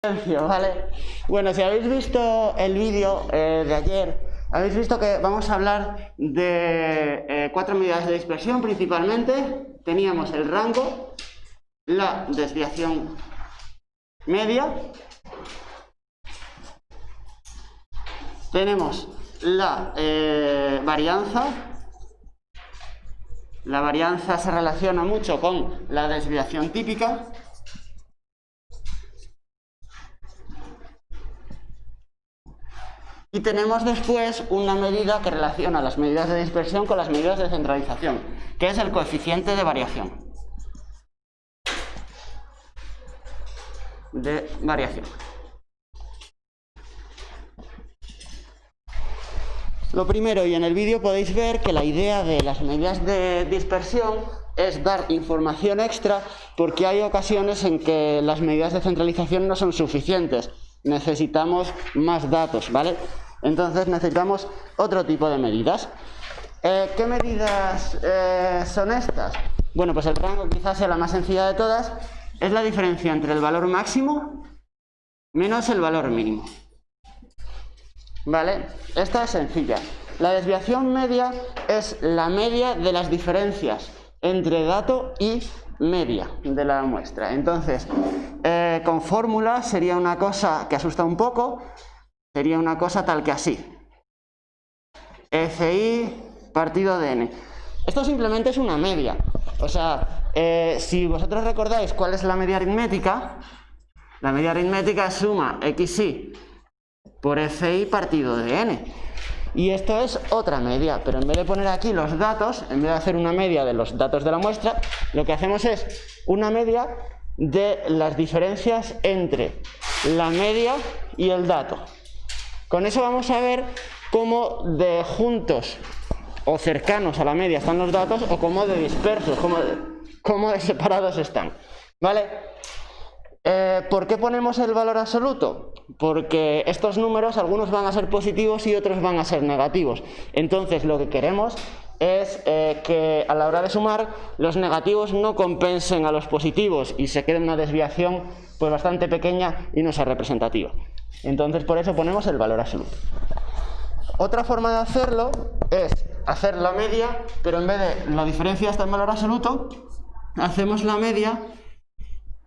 ¿Vale? Bueno, si habéis visto el vídeo de ayer, habéis visto que vamos a hablar de 4 medidas de dispersión principalmente. Teníamos el rango, la desviación media, tenemos la varianza. La varianza se relaciona mucho con la desviación típica. Y tenemos después una medida que relaciona las medidas de dispersión con las medidas de centralización, que es el coeficiente de variación. Lo primero, y en el vídeo podéis ver que la idea de las medidas de dispersión es dar información extra, porque hay ocasiones en que las medidas de centralización no son suficientes. Necesitamos más datos, ¿vale? Entonces necesitamos otro tipo de medidas. ¿Qué medidas son estas? Bueno, pues el rango quizás sea la más sencilla de todas. Es la diferencia entre el valor máximo menos el valor mínimo. ¿Vale? Esta es sencilla. La desviación media es la media de las diferencias entre dato y media de la muestra. Entonces, con fórmula sería una cosa que asusta un poco, sería una cosa tal que así. FI partido de n. Esto simplemente es una media. O sea, si vosotros recordáis cuál es la media aritmética es suma xi por FI partido de n. Y esto es otra media, pero en vez de poner aquí los datos, en vez de hacer una media de los datos de la muestra, lo que hacemos es una media de las diferencias entre la media y el dato. Con eso vamos a ver cómo de juntos o cercanos a la media están los datos, o cómo de dispersos, cómo de separados están. ¿Vale? ¿Por qué ponemos el valor absoluto? Porque estos números, algunos van a ser positivos y otros van a ser negativos. Entonces lo que queremos es que a la hora de sumar los negativos no compensen a los positivos y se quede una desviación pues bastante pequeña y no sea representativa. Entonces por eso ponemos el valor absoluto. Otra forma de hacerlo es hacer la media, pero en vez de la diferencia está en valor absoluto, hacemos la media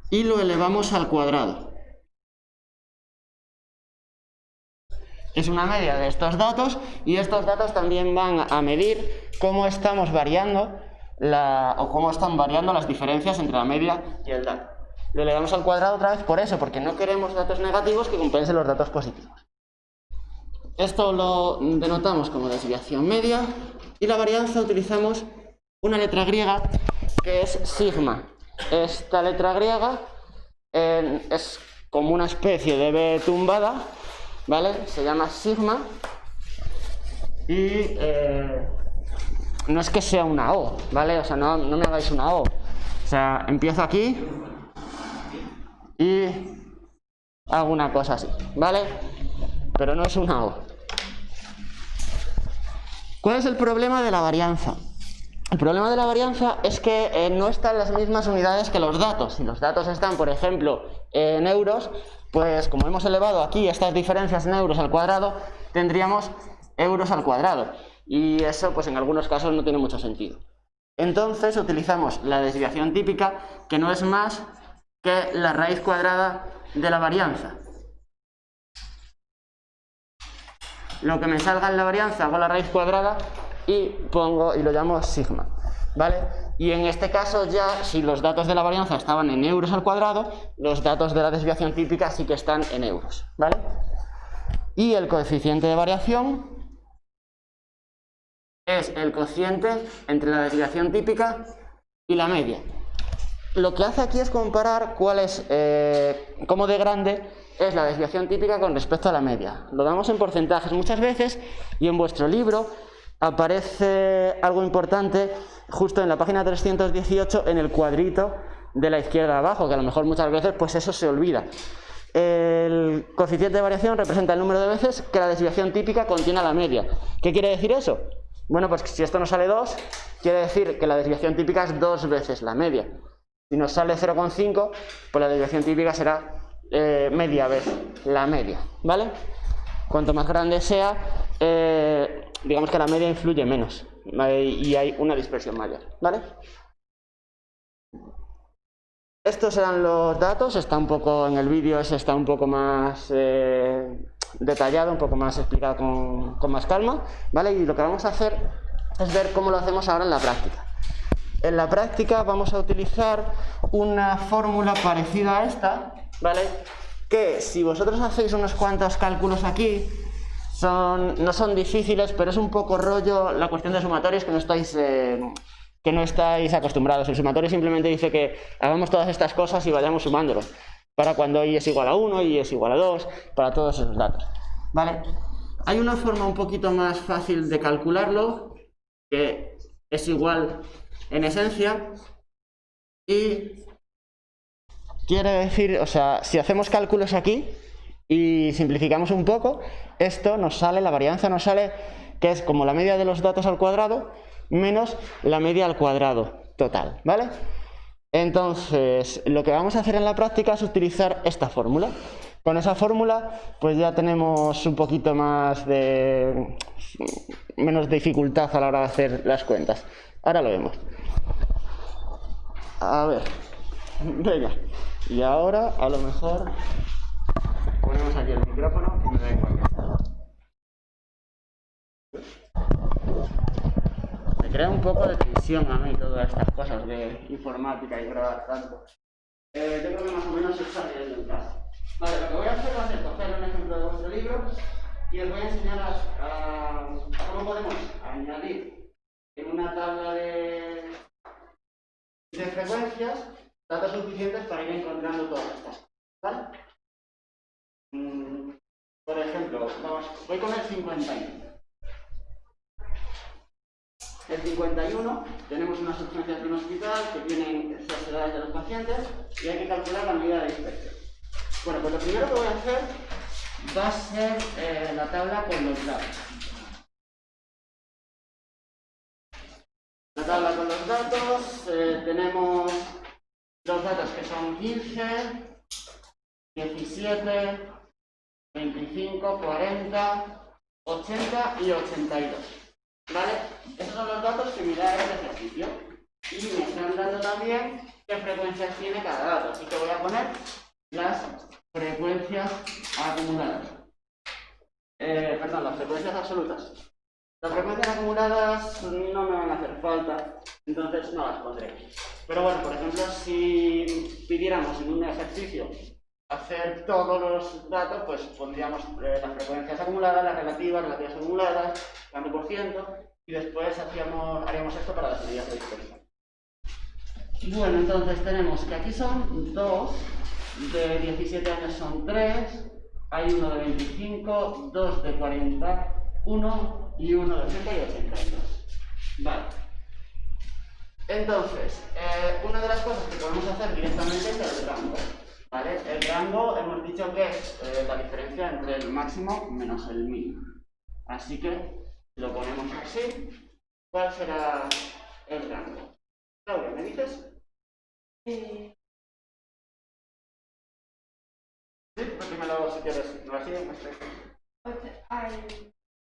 y lo elevamos al cuadrado. Es una media de estos datos, y estos datos también van a medir cómo estamos variando o cómo están variando las diferencias entre la media y el dato. Lo elevamos al cuadrado otra vez por eso, porque no queremos datos negativos que compensen los datos positivos. Esto lo denotamos como desviación media, y la varianza utilizamos una letra griega que es sigma. Esta letra griega es como una especie de B tumbada, ¿vale? Se llama sigma, y no es que sea una O, ¿vale? O sea, no me hagáis una O. O sea, empiezo aquí y hago una cosa así, ¿vale? Pero no es una O. ¿Cuál es el problema de la varianza? El problema de la varianza es que no están las mismas unidades que los datos. Si los datos están, por ejemplo, en euros, pues como hemos elevado aquí estas diferencias en euros al cuadrado, tendríamos euros al cuadrado. Y eso, pues en algunos casos no tiene mucho sentido. Entonces utilizamos la desviación típica, que no es más que la raíz cuadrada de la varianza. Lo que me salga en la varianza hago la raíz cuadrada y lo llamo sigma, ¿vale? Y en este caso ya, si los datos de la varianza estaban en euros al cuadrado, los datos de la desviación típica sí que están en euros, ¿vale? Y el coeficiente de variación es el cociente entre la desviación típica y la media. Lo que hace aquí es comparar cómo de grande es la desviación típica con respecto a la media. Lo damos en porcentajes muchas veces, y en vuestro libro aparece algo importante justo en la página 318, en el cuadrito de la izquierda abajo, que a lo mejor muchas veces pues eso se olvida. El coeficiente de variación representa el número de veces que la desviación típica contiene a la media. ¿Qué quiere decir eso? Bueno, pues si esto nos sale 2, quiere decir que la desviación típica es 2 veces la media. Si nos sale 0,5, pues la desviación típica será media vez la media, ¿vale? Cuanto más grande sea, digamos que la media influye menos y hay una dispersión mayor, ¿vale? Estos eran los datos, está un poco en el vídeo, ese está un poco más detallado, un poco más explicado con más calma, ¿vale? Y lo que vamos a hacer es ver cómo lo hacemos ahora en la práctica. En la práctica vamos a utilizar una fórmula parecida a esta, ¿vale? Que si vosotros hacéis unos cuantos cálculos aquí, no son difíciles, pero es un poco rollo la cuestión de sumatorios que no estáis acostumbrados. El sumatorio simplemente dice que hagamos todas estas cosas y vayamos sumándolos, para cuando y es igual a 1, y es igual a 2, para todos esos datos, ¿vale? Hay una forma un poquito más fácil de calcularlo, que es igual en esencia, y quiere decir, o sea, si hacemos cálculos aquí y simplificamos un poco, esto nos sale, la varianza nos sale, que es como la media de los datos al cuadrado, menos la media al cuadrado total, ¿vale? Entonces, lo que vamos a hacer en la práctica es utilizar esta fórmula. Con esa fórmula, pues ya tenemos un poquito más menos dificultad a la hora de hacer las cuentas. Ahora lo vemos. A ver, venga. Y ahora, a lo mejor, ponemos aquí el micrófono y me da igual. Me crea un poco de tensión a mí todas estas cosas de informática y grabar tanto. Yo creo que más o menos se está riendo en casa. Vale, lo que voy a hacer va a ser coger un ejemplo de vuestro libro y os voy a enseñar a cómo podemos añadir en una tabla de frecuencias datos suficientes para ir encontrando todas estas, ¿vale? Por ejemplo, voy con el 51. El 51 tenemos unas urgencias de un hospital que tienen las edades de los pacientes y hay que calcular la medida de dispersión. Bueno, pues lo primero que voy a hacer va a ser la tabla con los datos. La tabla con los datos, tenemos los datos que son 15, 17, 25, 40, 80 y 82. ¿Vale? Esos son los datos que me da este ejercicio. Y me están dando también qué frecuencias tiene cada dato. Así que voy a poner las frecuencias acumuladas. Perdón, las frecuencias absolutas. Las frecuencias acumuladas no me van a hacer falta, entonces no las pondré. Pero bueno, por ejemplo, si pidiéramos en un ejercicio hacer todos los datos, pues pondríamos las frecuencias acumuladas, las relativas acumuladas, tanto por ciento, y después haríamos esto para las medidas de dispersión. Bueno, entonces tenemos que aquí son 2, de 17 años son 3, hay uno de 25, 2 de 41 y uno de 80 y 82. Vale. Entonces, una de las cosas que podemos hacer directamente es el rango. ¿Vale? El rango hemos dicho que es la diferencia entre el máximo menos el mínimo. Así que lo ponemos así. ¿Cuál será el rango? Claudia, ¿me dices? Sí, pues dímelo si quieres. ¿No así?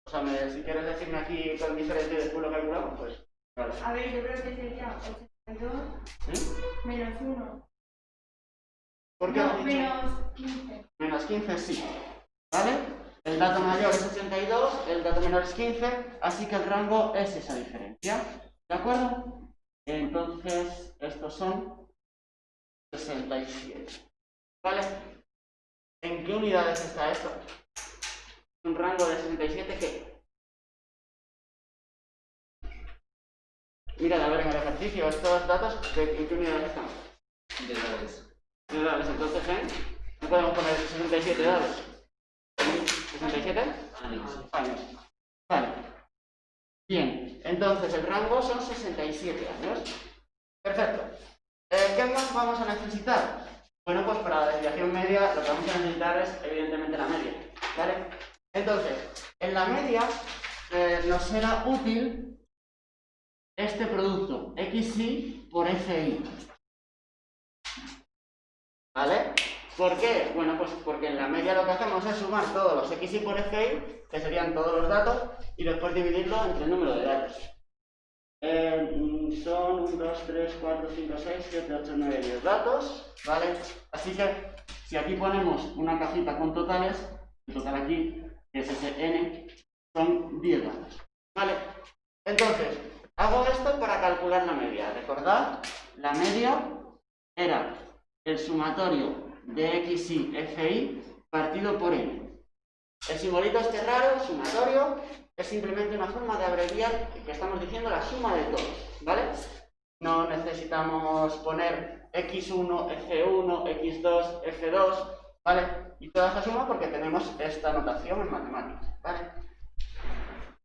O sea, si quieres decirme aquí con diferente y después lo calculamos, pues. Vale. A ver, yo creo que sería 82 menos 1. ¿Por qué has dicho? Menos 15. Menos 15, sí. ¿Vale? El dato mayor es 82, el dato menor es 15, así que el rango es esa diferencia. ¿De acuerdo? Entonces, estos son 67. ¿Vale? ¿En qué unidades está esto? Un rango de 67, ¿qué? Mirad, a ver, en el ejercicio, estos datos, ¿en qué unidades están? De edades. De edades, entonces, no podemos poner 67 edades. ¿67? Años. Vale. Bien, entonces el rango son 67 años. Perfecto. ¿Qué más vamos a necesitar? Bueno, pues para la desviación media lo que vamos a necesitar es evidentemente la media. ¿Vale? Entonces, en la media nos será útil este producto, XI por FI. ¿Vale? ¿Por qué? Bueno, pues porque en la media lo que hacemos es sumar todos los xi por fi, que serían todos los datos, y después dividirlo entre el número de datos. Son 1, 2, 3, 4, 5, 6, 7, 8, 9, 10 datos, ¿vale? Así que si aquí ponemos una cajita con totales, el total aquí, que es ese n, son 10 datos, ¿vale? Entonces, hago esto para calcular la media. Recordad, la media era el sumatorio de xi fi partido por n. El simbolito este raro, sumatorio, es simplemente una forma de abreviar que estamos diciendo la suma de todos, ¿vale? No necesitamos poner x1, f1, x2, f2, ¿vale? Y toda esa suma porque tenemos esta notación en matemáticas, ¿vale?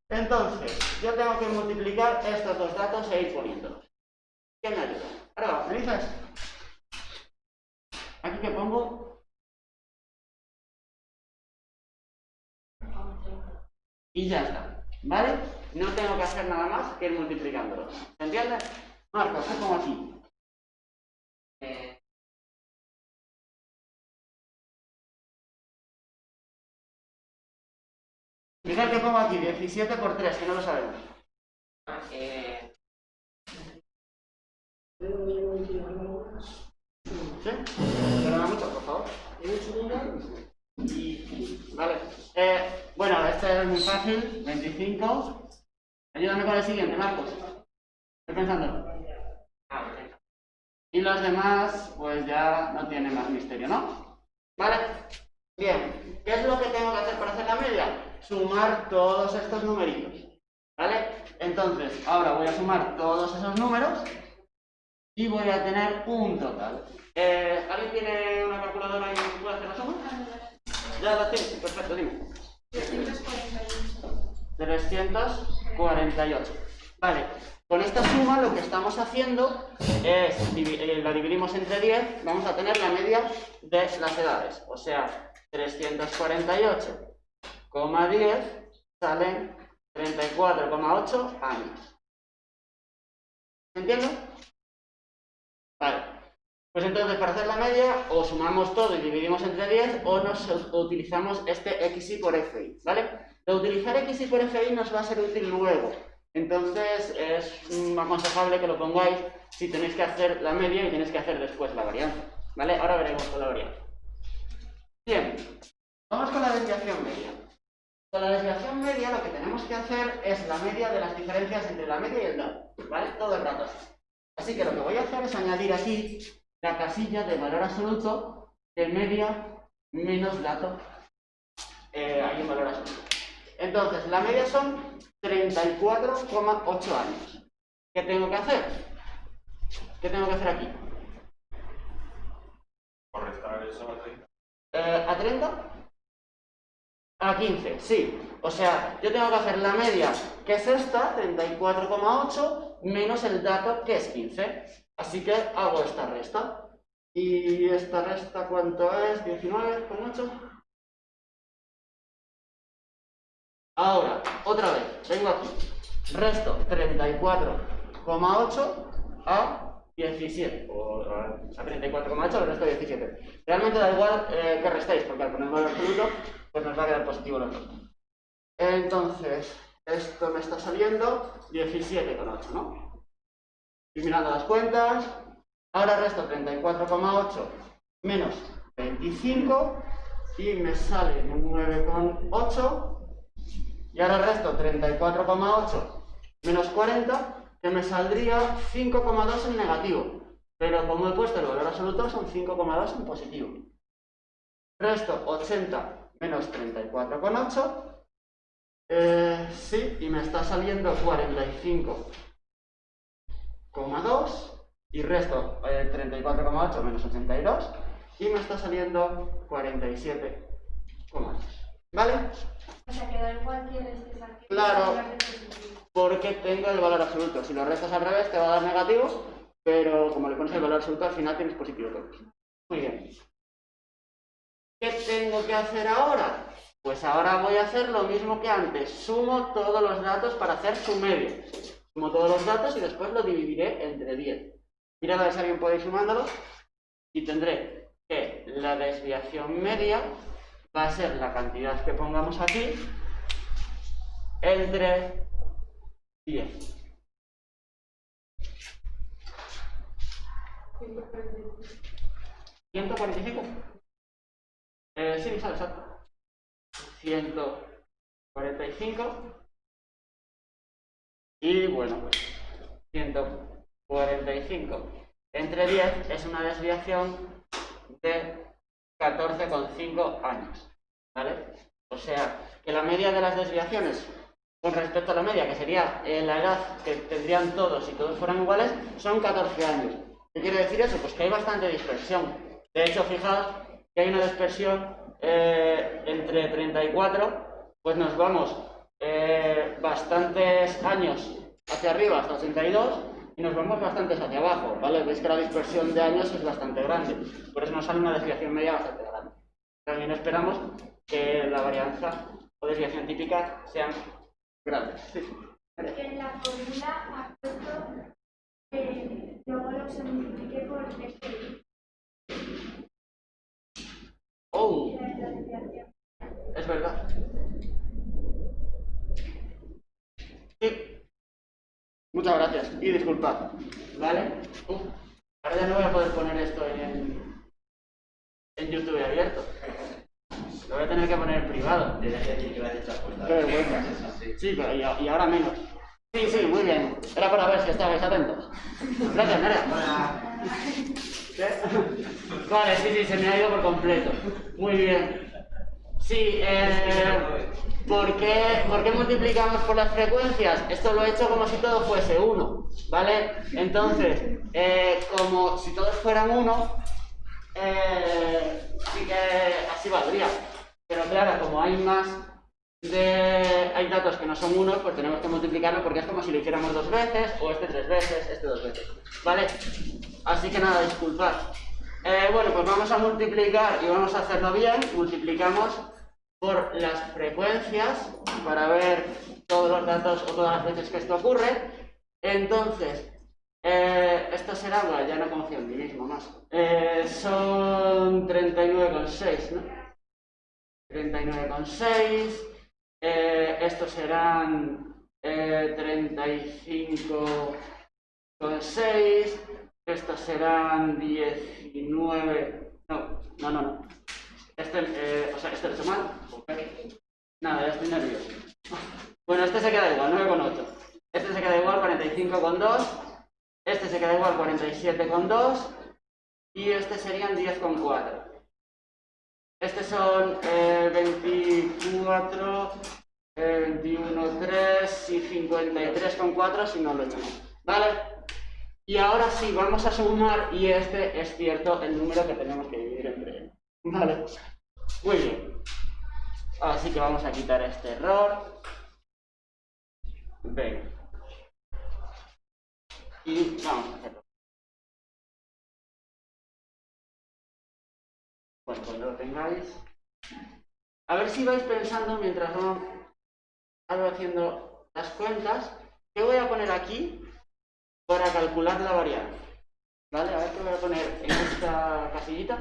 Entonces, yo tengo que multiplicar estos dos datos e ir poniéndolos. ¿Qué me ayuda? Ahora, ¿me dices? Aquí que pongo... Y ya está, ¿vale? No tengo que hacer nada más que ir multiplicándolos. ¿Se entiende? Marcos, ¿qué pongo aquí? Mirad que pongo aquí 17 por 3, que no lo sabemos. ¿Sí? Perdona mucho, por favor. Vale. Bueno, este es muy fácil. 25. Ayúdame con el siguiente, Marcos. Estoy pensando. Y los demás, pues ya no tienen más misterio, ¿no? ¿Vale? Bien. ¿Qué es lo que tengo que hacer para hacer la media? Sumar todos estos numeritos. ¿Vale? Entonces, ahora voy a sumar todos esos números y voy a tener un total. ¿Alguien tiene una calculadora y puede hacer la suma? Ya la tienes, perfecto, dime. 348. Vale, con esta suma lo que estamos haciendo es, la dividimos entre 10, vamos a tener la media de las edades. O sea, 348,10 salen 34,8 años. ¿Se entiende? Vale. Pues entonces, para hacer la media, o sumamos todo y dividimos entre 10, o utilizamos este xi por fi, ¿vale? De utilizar xi por fi nos va a ser útil luego. Entonces, es aconsejable que lo pongáis si tenéis que hacer la media y tenéis que hacer después la varianza, ¿vale? Ahora veremos con la varianza. Bien, vamos con la desviación media. Con la desviación media lo que tenemos que hacer es la media de las diferencias entre la media y el dato, ¿vale? Todo el rato así. Así que lo que voy a hacer es añadir aquí la casilla de valor absoluto de media menos dato hay un valor absoluto. Entonces, la media son 34,8 años. ¿Qué tengo que hacer? ¿Qué tengo que hacer aquí? ¿Correstar eso a 30? ¿A 30? A 15, sí. O sea, yo tengo que hacer la media, que es esta, 34,8, menos el dato, que es 15. Así que hago esta resta. ¿Y esta resta cuánto es? 19,8. Ahora, otra vez, vengo aquí. Resto 34,8 a 17. O a 34,8 le resto 17. Realmente da igual que restéis, porque al poner valor absoluto, pues nos va a quedar positivo los dos. Entonces, esto me está saliendo 17,8, ¿no? Estoy mirando las cuentas. Ahora resto 34,8 menos 25 y me sale 9,8. Y ahora resto 34,8 menos 40, que me saldría 5,2 en negativo. Pero como he puesto el valor absoluto, son 5,2 en positivo. Resto 80 menos 34,8. Sí, y me está saliendo 45,2. Y resto 34,8 menos 82 y me está saliendo 47,8. ¿Vale? O sea, que da igual que restes aquí. Claro, porque tengo el valor absoluto. Si lo restas al revés te va a dar negativo, pero como le pones el valor absoluto al final tienes positivo todos. Muy bien. ¿Qué tengo que hacer ahora? Pues ahora voy a hacer lo mismo que antes. Sumo todos los datos para hacer su media. Sumo todos los datos y después lo dividiré entre 10. Mirad a ver si alguien puede ir sumándolo. Y tendré que la desviación media va a ser la cantidad que pongamos aquí entre 10. 145. Sí, sale, exacto. 145. Y bueno, pues 145 entre 10 es una desviación de 14,5 años. ¿Vale? O sea, que la media de las desviaciones con respecto a la media, que sería la edad que tendrían todos si todos fueran iguales, son 14 años. ¿Qué quiere decir eso? Pues que hay bastante dispersión. De hecho, fijaos que hay una dispersión entre 34, pues nos vamos bastantes años hacia arriba hasta 82 y nos vamos bastantes hacia abajo, ¿vale? Veis que la dispersión de años es bastante grande, por eso nos sale una desviación media bastante grande. También esperamos que la varianza o desviación típica sean grandes. Sí. En la fórmula ha puesto que luego lo se multiplique por este. Oh, es verdad. Sí. Muchas gracias y disculpad. ¿Vale? Ahora ya no voy a poder poner esto en YouTube abierto. Lo voy a tener que poner en privado. Qué vergüenza. Sí, pero y ahora menos. Sí, sí, muy bien. Era para ver si estabais atentos. Gracias, Nerea. Vale, sí, se me ha ido por completo. Muy bien. Sí, ¿por qué multiplicamos por las frecuencias? Esto lo he hecho como si todo fuese 1, ¿vale? Entonces, como si todos fueran 1, sí que así valdría. Pero claro, como hay hay datos que no son 1, pues tenemos que multiplicarlo porque es como si lo hiciéramos 2 veces, o este 3 veces, este 2 veces, ¿vale? Así que nada, disculpad. Bueno, pues vamos a multiplicar y vamos a hacerlo bien. Multiplicamos por las frecuencias para ver todos los datos o todas las veces que esto ocurre. Entonces, esto será, bueno, ya no confío en mí mismo más. Son 39,6, ¿no? 39,6. Estos serán 35,6. Estos serán 19. No. Este lo he hecho mal. Nada, ya estoy nervioso. Bueno, este se queda igual, 9,8. Este se queda igual, 45,2. Este se queda igual, 47,2. Y este serían 10,4. Estos son 24, 21,3 y 53,4 si no lo he hecho mal. ¿Vale? Y ahora sí, vamos a sumar y este es cierto el número que tenemos que dividir entre él. Vale. Muy bien. Así que vamos a quitar este error. Venga. Y vamos a hacerlo. Bueno, cuando lo tengáis. A ver si vais pensando mientras vamos haciendo las cuentas. ¿Qué voy a poner aquí para calcular la varianza? ¿Vale? A ver qué voy a poner en esta casillita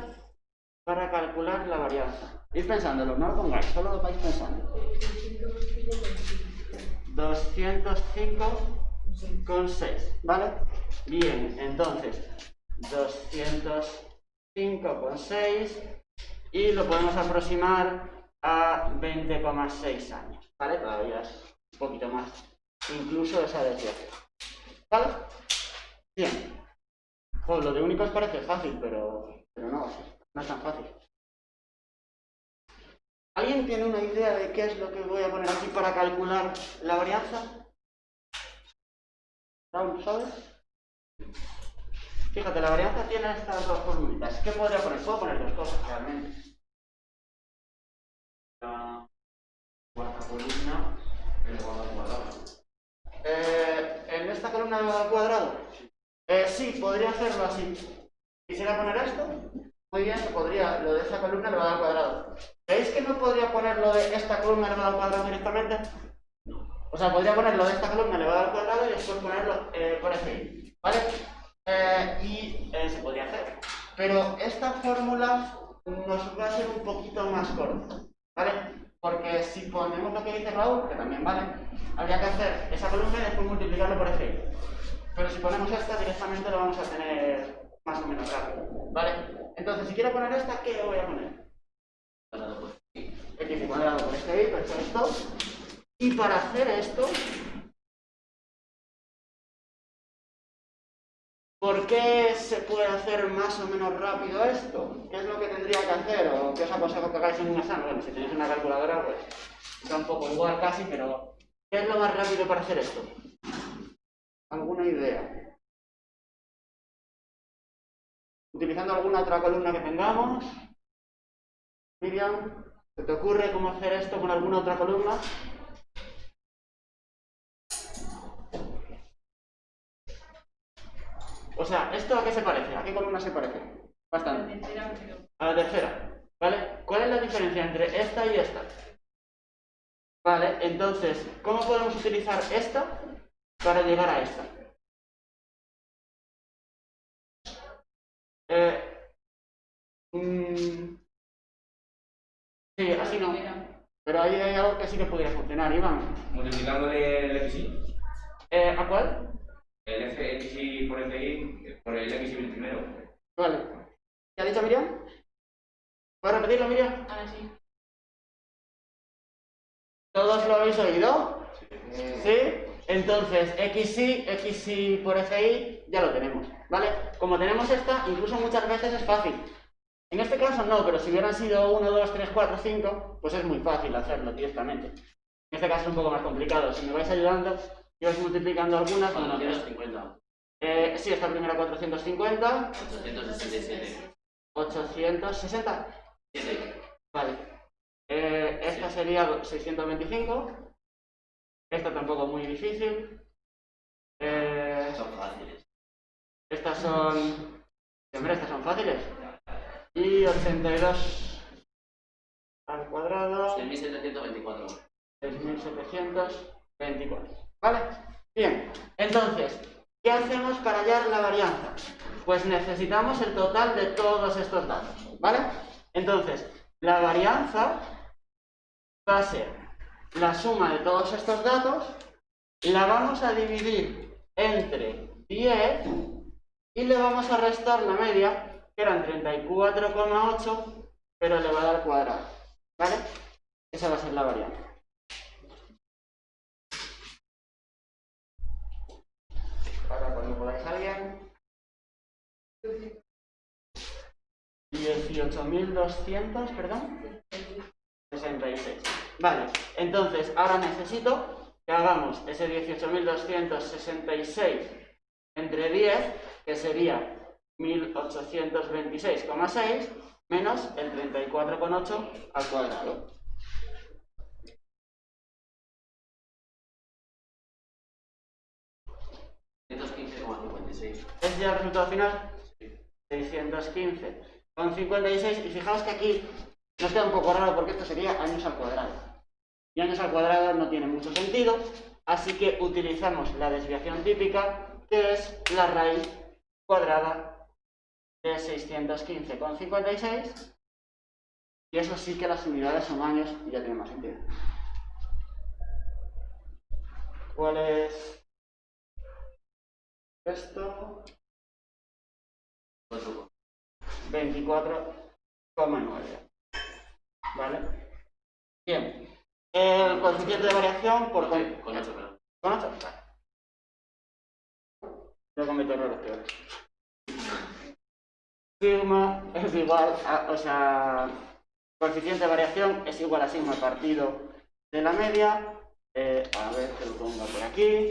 para calcular la varianza. Ir pensándolo, no lo pongáis, solo lo vais pensando. 205,6, ¿vale? Bien, entonces 205,6 y lo podemos aproximar a 20,6 años, ¿vale? Todavía es un poquito más, incluso esa desviación, ¿vale? Bien. Pues lo de únicos parece fácil, pero no es tan fácil. ¿Alguien tiene una idea de qué es lo que voy a poner aquí para calcular la varianza? ¿Raúl, sabes? Fíjate, la varianza tiene estas dos formulitas. ¿Qué podría poner? Puedo poner dos cosas realmente. La cuarta columna elevado al cuadrado. ¿En esta columna elevado al cuadrado? Sí, podría hacerlo así. Quisiera poner esto. Muy bien, podría lo de esta columna elevado al cuadrado. ¿Veis que no podría poner lo de esta columna elevado al cuadrado directamente? O sea, podría poner lo de esta columna elevado al cuadrado y después ponerlo por aquí, ¿vale? Se podría hacer. pero esta fórmula nos va a ser un poquito más corta, ¿vale? Porque si ponemos lo que dice Raúl, que también vale, habría que hacer esa columna y después multiplicarlo por FI. Pero si ponemos esta, directamente lo vamos a tener más o menos rápido, ¿vale? Entonces, si quiero poner esta, ¿qué voy a poner? X cuadrado por FI, perfecto. Y para hacer esto, ¿por qué se puede hacer más o menos rápido esto? ¿Qué es lo que tendría que hacer? ¿O qué os aconsejo que hagáis en un examen? Bueno, si tenéis una calculadora, pues está un poco igual casi, pero ¿qué es lo más rápido para hacer esto? ¿Alguna idea? ¿Utilizando alguna otra columna que tengamos? Miriam, ¿se te ocurre cómo hacer esto con alguna otra columna? O sea, ¿esto a qué se parece? ¿A qué columna se parece? Bastante. A la tercera. ¿Vale? ¿Cuál es la diferencia entre esta y esta? Vale, entonces, ¿cómo podemos utilizar esta para llegar a esta? Sí, así no. Pero ahí hay algo que sí que podría funcionar, Iván. Multiplicándole el XY. ¿A cuál? El XY por FI por el XY primero. Vale. ¿Qué ha dicho Miriam? ¿Puedes repetirlo, Miriam? Ahora sí. ¿Todos lo habéis oído? ¿Sí? Entonces, XY por FI ya lo tenemos, ¿vale? Como tenemos esta, incluso muchas veces es fácil. En este caso no, pero si hubieran sido 1, 2, 3, 4, 5, pues es muy fácil hacerlo directamente. En este caso es un poco más complicado. Si me vais ayudando y vais multiplicando algunas... 450. Sí, esta primera 450. 867. 860. 7. Vale. Esta sería 625. Esta tampoco muy difícil. Son fáciles. Estas son... Hombre, estas son fáciles. Y 82 al cuadrado. 6724. 6724. ¿Vale? Bien. Entonces, ¿qué hacemos para hallar la varianza? Pues necesitamos el total de todos estos datos. ¿Vale? Entonces, la varianza va a ser la suma de todos estos datos, la vamos a dividir entre 10 y le vamos a restar la media, que eran 34,8, pero elevado al cuadrado. ¿Vale? Esa va a ser la varianza. Ahora cuando podáis alguien. 18.200, perdón. 66. Vale, entonces ahora necesito que hagamos ese 18.266 entre 10, que sería 1826,6 menos el 34,8 al cuadrado. ¿Es ya el resultado final? 615,56. Y fijaos que aquí nos queda un poco raro porque esto sería años al cuadrado. Y años al cuadrado no tiene mucho sentido, así que utilizamos la desviación típica, que es la raíz cuadrada de 615,56. Y eso sí que las unidades son años y ya tiene más sentido. ¿Cuál es esto? 24,9. ¿Vale? Bien. El coeficiente de variación por... Con 8, perdón. ¿Con 8? Yo cometo errores peores. Sigma es igual a... O sea... Coeficiente de variación es igual a sigma partido de la media. A ver, que lo ponga por aquí.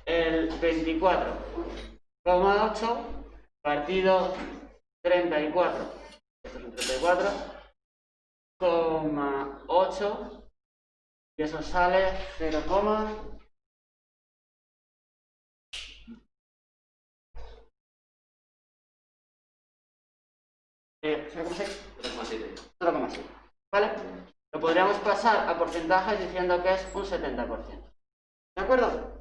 El 24,8 partido 34. Esto es un 34,8 y eso sale 0, 0,7. ¿Vale? Lo podríamos pasar a porcentajes diciendo que es un 70%. ¿De acuerdo?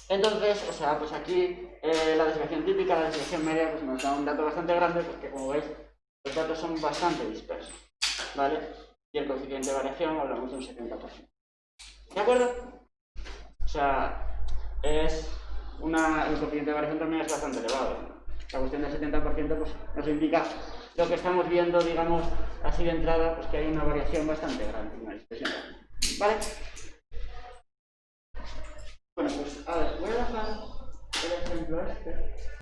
Entonces, o sea, pues aquí la desviación típica, la desviación media, pues nos da un dato bastante grande porque, como veis, los datos son bastante dispersos, ¿vale? Y el coeficiente de variación hablamos de un 70%. ¿De acuerdo? O sea, el coeficiente de variación también es bastante elevado, ¿no? La cuestión del 70% pues, nos indica lo que estamos viendo, digamos, así de entrada, pues que hay una variación bastante grande, una dispersión. ¿Vale?